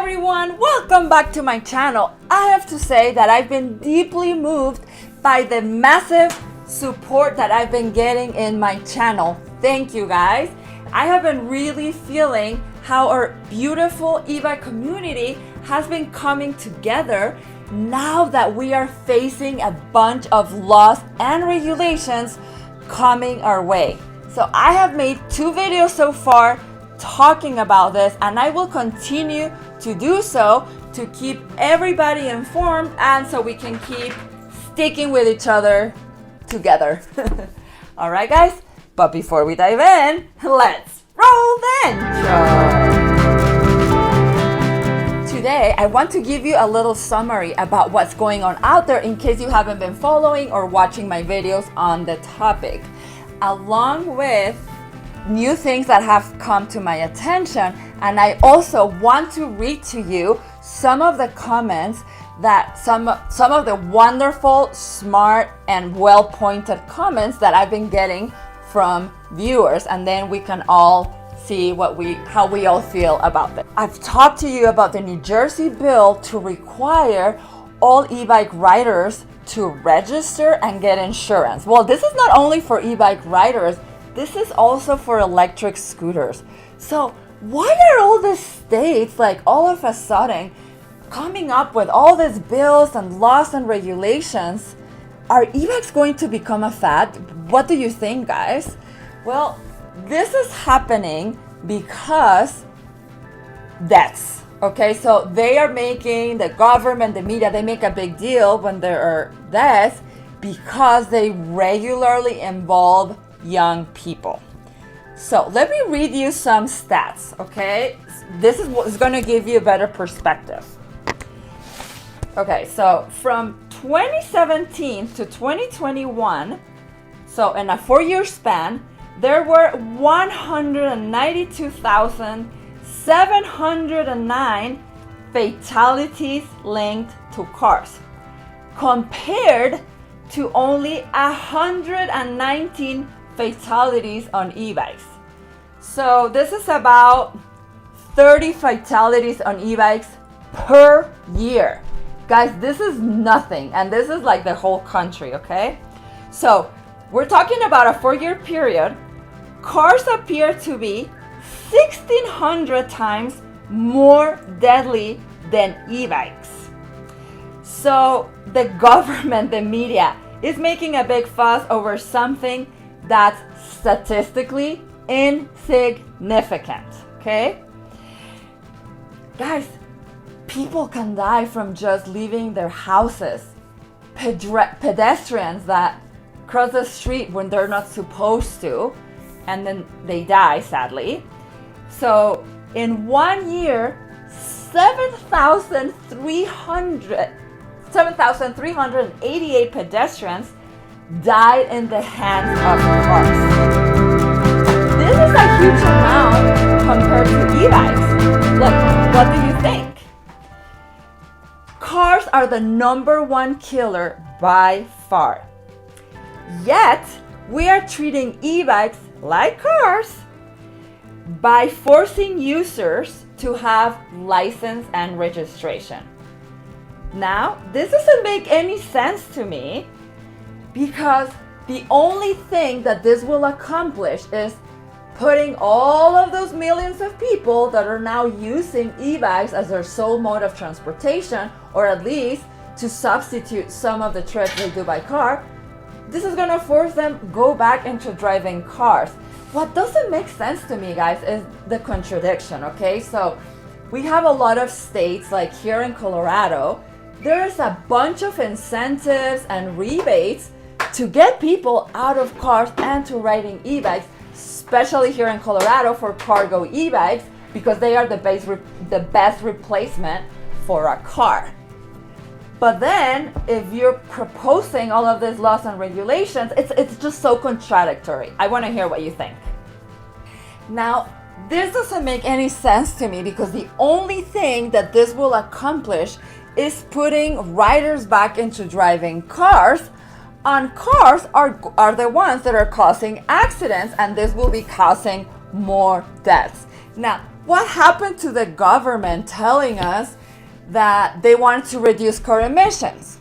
everyone, welcome back to my channel. I have to say that I've been deeply moved by the massive support that I've been getting in my channel. Thank you guys. I have been really feeling how our beautiful e-bike community has been coming together now that we are facing a bunch of laws and regulations coming our way. So I have made 2 videos so far talking about this, and I will continue to do so to keep everybody informed and so we can keep sticking with each other together. All right, guys, but before we dive in, let's roll the intro. Today, I want to give you a little summary about what's going on out there in case you haven't been following or watching my videos on the topic, along with new things that have come to my attention. And I also want to read to you some of the comments that some of the wonderful, smart, and well-pointed comments that I've been getting from viewers, and then we can all see how we all feel about this. I've talked to you about the New Jersey bill to require all e-bike riders to register and get insurance. Well, this is not only for e-bike riders, this is also for electric scooters. So why are all the states like all of a sudden coming up with all these bills and laws and regulations? Are e-bikes going to become a fad? What do you think, guys? Well, this is happening because deaths. Okay, so they are making, the government, the media, they make a big deal when there are deaths because they regularly involve young people. So let me read you some stats, okay? This is what is going to give you a better perspective. Okay, so from 2017 to 2021, so in a 4-year span, there were 192,709 fatalities linked to cars, compared to only 119 fatalities on e-bikes. So this is about 30 fatalities on e-bikes per year. Guys, this is nothing, and this is like the whole country, okay? So we're talking about a 4-year period. Cars appear to be 1,600 times more deadly than e-bikes. So the government, the media, is making a big fuss over something that's statistically insignificant, okay? Guys, people can die from just leaving their houses. Pedestrians that cross the street when they're not supposed to, and then they die, sadly. So in 1 year, 7,388 pedestrians died in the hands of cars. This is a huge amount compared to e-bikes. Look, what do you think? Cars are the #1 killer by far. Yet, we are treating e-bikes like cars by forcing users to have license and registration. Now, this doesn't make any sense to me, because the only thing that this will accomplish is putting all of those millions of people that are now using e-bikes as their sole mode of transportation, or at least to substitute some of the trips they do by car. This is going to force them go back into driving cars. What doesn't make sense to me, guys, is the contradiction, okay? So we have a lot of states, like here in Colorado, there's a bunch of incentives and rebates to get people out of cars and to riding e-bikes, especially here in Colorado for cargo e-bikes, because they are the best replacement for a car. But then, if you're proposing all of these laws and regulations, it's just so contradictory. I want to hear what you think. Now, this doesn't make any sense to me, because the only thing that this will accomplish is putting riders back into driving cars. And cars are the ones that are causing accidents, and this will be causing more deaths. Now, What happened to the government telling us that they wanted to reduce car emissions?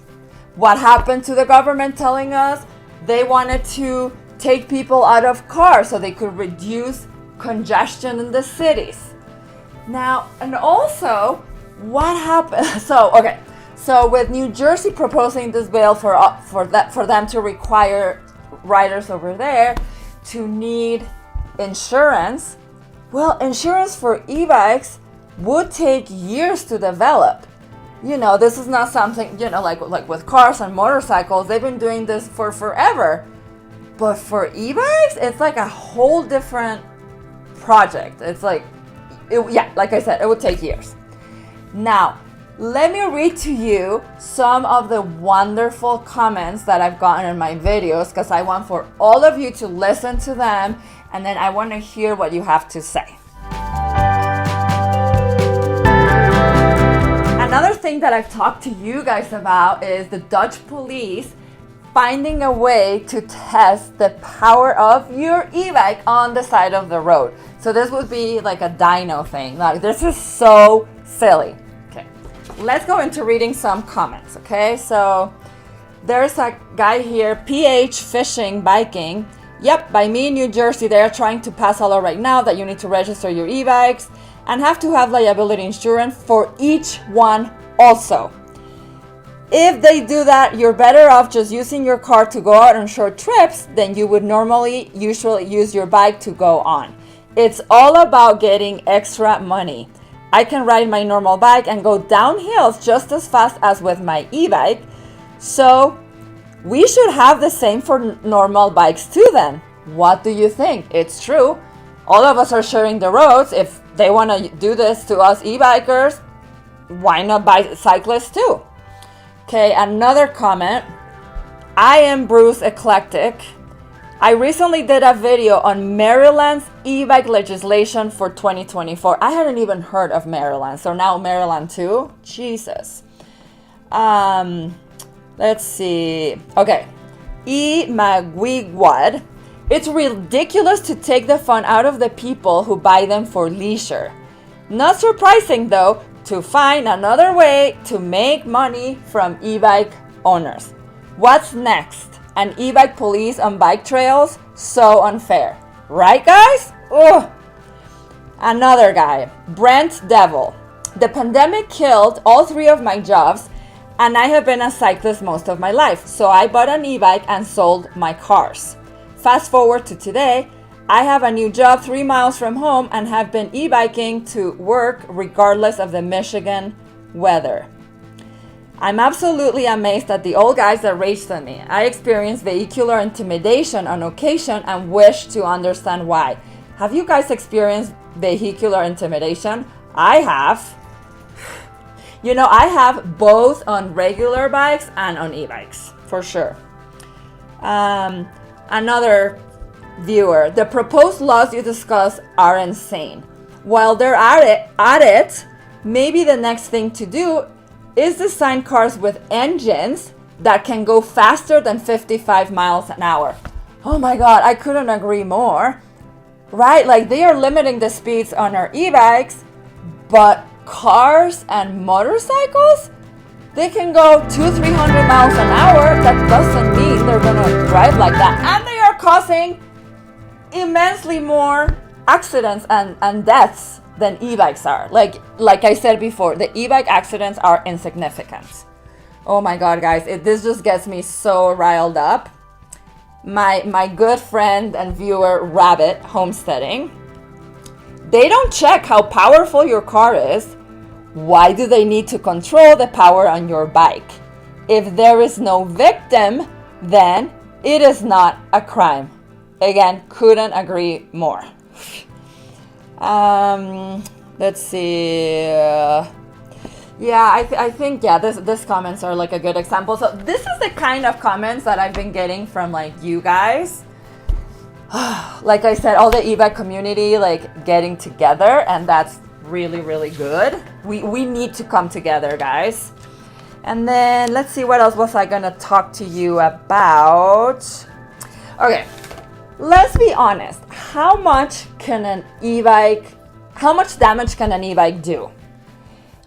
What happened to the government telling us they wanted to take people out of cars so they could reduce congestion in the cities? Now, and also, what happened? So with New Jersey proposing this bill for them to require riders over there to need insurance, well, insurance for e-bikes would take years to develop. You know, this is not something, you know, like with cars and motorcycles, they've been doing this for forever. But for e-bikes, it's like a whole different project. It's like, like I said, it would take years. Now, let me read to you some of the wonderful comments that I've gotten in my videos, because I want for all of you to listen to them, and then I want to hear what you have to say. Another thing that I've talked to you guys about is the Dutch police finding a way to test the power of your e-bike on the side of the road. So this would be like a dyno thing. Like, this is so silly. Okay, let's go into reading some comments. Okay, so there's a guy here, PH Fishing Biking. Yep, by me in New Jersey, they're trying to pass a law right now that you need to register your e-bikes and have to have liability insurance for each one also. If they do that, you're better off just using your car to go out on short trips than you would usually use your bike to go on. It's all about getting extra money. I can ride my normal bike and go down hills just as fast as with my e-bike. So we should have the same for normal bikes too then. What do you think? It's true. All of us are sharing the roads. If they want to do this to us e-bikers, why not bicyclists too? Okay, another comment. I am Bruce Eclectic. I recently did a video on Maryland's e-bike legislation for 2024. I hadn't even heard of Maryland, so now Maryland too? Jesus. Let's see. Okay, Magwigwad. It's ridiculous to take the fun out of the people who buy them for leisure. Not surprising though, to find another way to make money from e-bike owners. What's next? An e-bike police on bike trails? So unfair. Right, guys? Ugh. Another guy, Brent Devil. The pandemic killed all 3 of my jobs, and I have been a cyclist most of my life, so I bought an e-bike and sold my cars. Fast forward to today, I have a new job 3 miles from home and have been e-biking to work regardless of the Michigan weather. I'm absolutely amazed at the old guys that raged on me. I experienced vehicular intimidation on occasion and wish to understand why. Have you guys experienced vehicular intimidation? I have. You know, I have both on regular bikes and on e-bikes, for sure. Another viewer, the proposed laws you discuss are insane. While they're at it, maybe the next thing to do is design cars with engines that can go faster than 55 miles an hour. Oh my God, I couldn't agree more. Right? Like, they are limiting the speeds on our e-bikes, but cars and motorcycles, they can go 200-300 miles an hour. That doesn't mean they're gonna drive like that. And they are causing immensely more accidents and deaths than e-bikes are. Like I said before, the e-bike accidents are insignificant. Oh my God, guys, this just gets me so riled up. My good friend and viewer Rabbit Homesteading, they don't check how powerful your car is. Why do they need to control the power on your bike? If there is no victim, then it is not a crime. Again, couldn't agree more. Let's see. I think this comments are like a good example. So this is the kind of comments that I've been getting from like you guys. Like I said, all the e-bike community like getting together, and that's really, really good. We need to come together, guys. And then let's see, what else was I gonna talk to you about? Okay, let's be honest. How much can an e-bike how much damage can an e-bike do?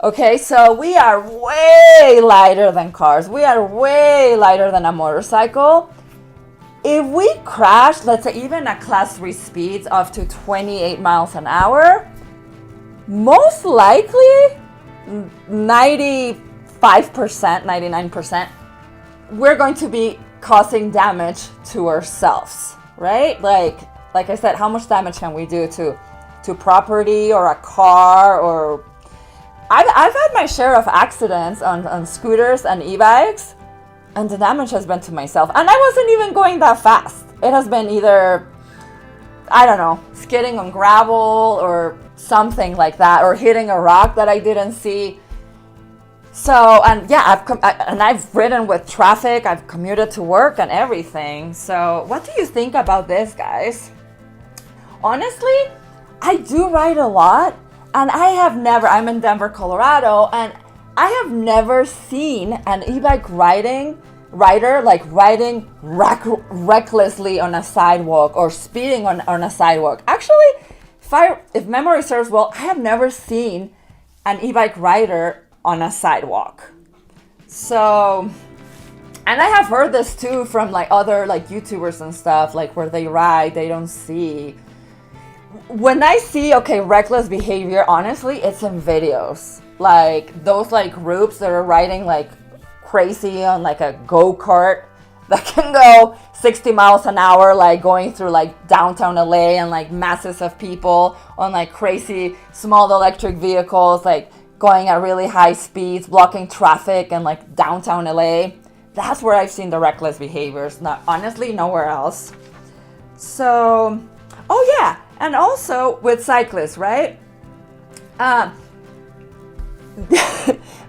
Okay, so we are way lighter than cars. We are way lighter than a motorcycle. If we crash, let's say even at class 3 speeds up to 28 miles an hour, most likely 95%, 99%, we're going to be causing damage to ourselves, right? Like I said, how much damage can we do to property or a car? Or I've had my share of accidents on scooters and e-bikes, and the damage has been to myself. And I wasn't even going that fast. It has been either, I don't know, skidding on gravel or something like that, or hitting a rock that I didn't see. So, and yeah, I've ridden with traffic, I've commuted to work and everything. So what do you think about this, guys? Honestly, I do ride a lot, and I'm in Denver, Colorado, and I have never seen an e-bike rider like riding recklessly on a sidewalk or speeding on a sidewalk. Actually, if memory serves well, I have never seen an e-bike rider on a sidewalk. So, and I have heard this too from like other like YouTubers and stuff, like where they ride, they don't see. When I see, okay, reckless behavior, honestly, it's in videos. Like those like groups that are riding like crazy on like a go-kart that can go 60 miles an hour, like going through like downtown LA, and like masses of people on like crazy small electric vehicles, like going at really high speeds, blocking traffic and like downtown LA. That's where I've seen the reckless behaviors, not honestly nowhere else. So, oh yeah, and also with cyclists, right?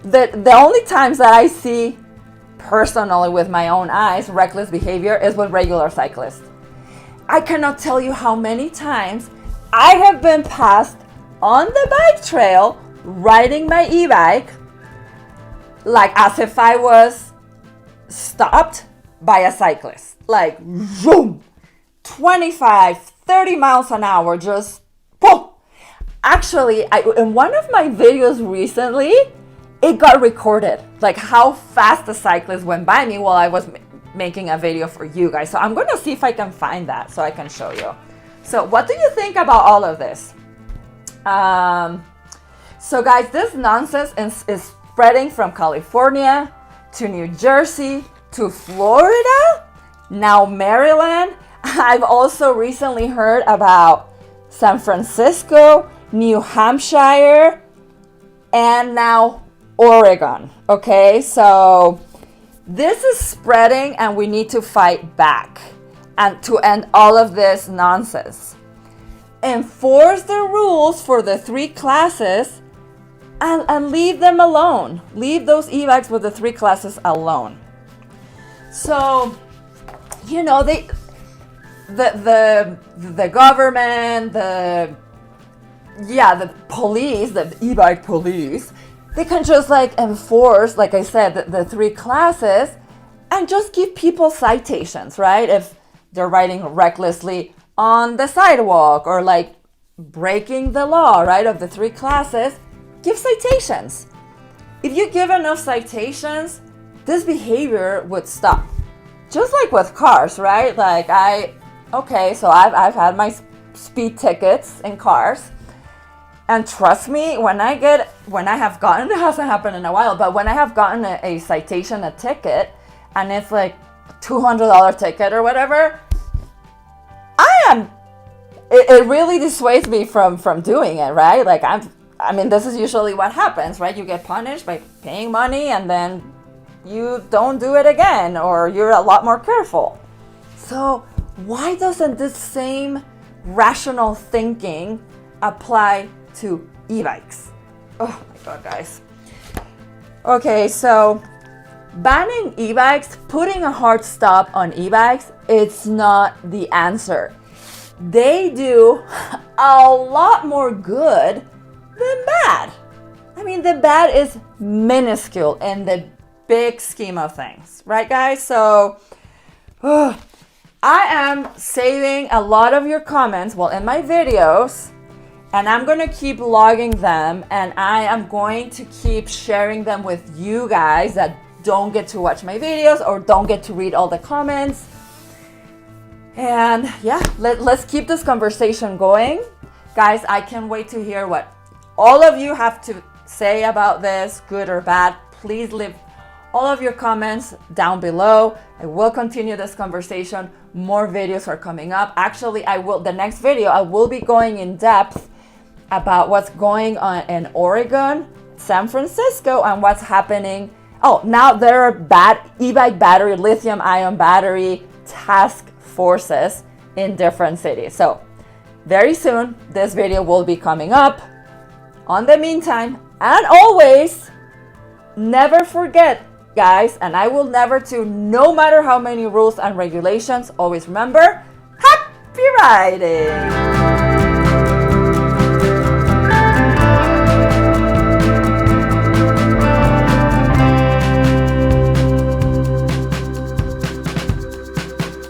The only times that I see personally with my own eyes reckless behavior is with regular cyclists. I cannot tell you how many times I have been passed on the bike trail riding my e-bike, like as if I was stopped by a cyclist, like zoom, 25, 30 miles an hour, just boom. Actually, in one of my videos recently, it got recorded, like how fast the cyclist went by me while I was making a video for you guys. So I'm gonna see if I can find that so I can show you. So what do you think about all of this? So guys, this nonsense is spreading from California to New Jersey to Florida, now Maryland. I've also recently heard about San Francisco, New Hampshire, and now Oregon. Okay, so this is spreading and we need to fight back and to end all of this nonsense. Enforce the rules for the 3 classes and leave them alone. Leave those e-bikes with the 3 classes alone. So, you know, the government, the police, the e-bike police, they can just like enforce, like I said, the 3 classes and just give people citations, right? If they're riding recklessly on the sidewalk or like breaking the law, right, of the 3 classes, give citations. If you give enough citations, this behavior would stop. Just like with cars, right? Like so I've had my speed tickets in cars. And trust me, when I have gotten, it hasn't happened in a while, but when I have gotten a citation, a ticket, and it's like $200 ticket or whatever, it really dissuades me from doing it, right? Like this is usually what happens, right? You get punished by paying money and then you don't do it again, or you're a lot more careful. So why doesn't this same rational thinking apply to e-bikes? Oh my god, guys. Okay, so banning e-bikes, putting a hard stop on e-bikes, it's not the answer. They do a lot more good than bad. I mean, the bad is minuscule in the big scheme of things, right, guys? So I am saving a lot of your comments, well, in my videos, And I'm gonna keep logging them, and I am going to keep sharing them with you guys that don't get to watch my videos or don't get to read all the comments. And yeah, let's keep this conversation going. Guys, I can't wait to hear what all of you have to say about this, good or bad. Please leave all of your comments down below. I will continue this conversation. More videos are coming up. Actually, the next video, I will be going in depth about what's going on in Oregon, San Francisco, and what's happening. Oh, now there are e-bike battery, lithium ion battery task forces in different cities. So very soon, this video will be coming up. On the meantime, and always, never forget, guys, and I will never to, no matter how many rules and regulations, always remember, happy riding!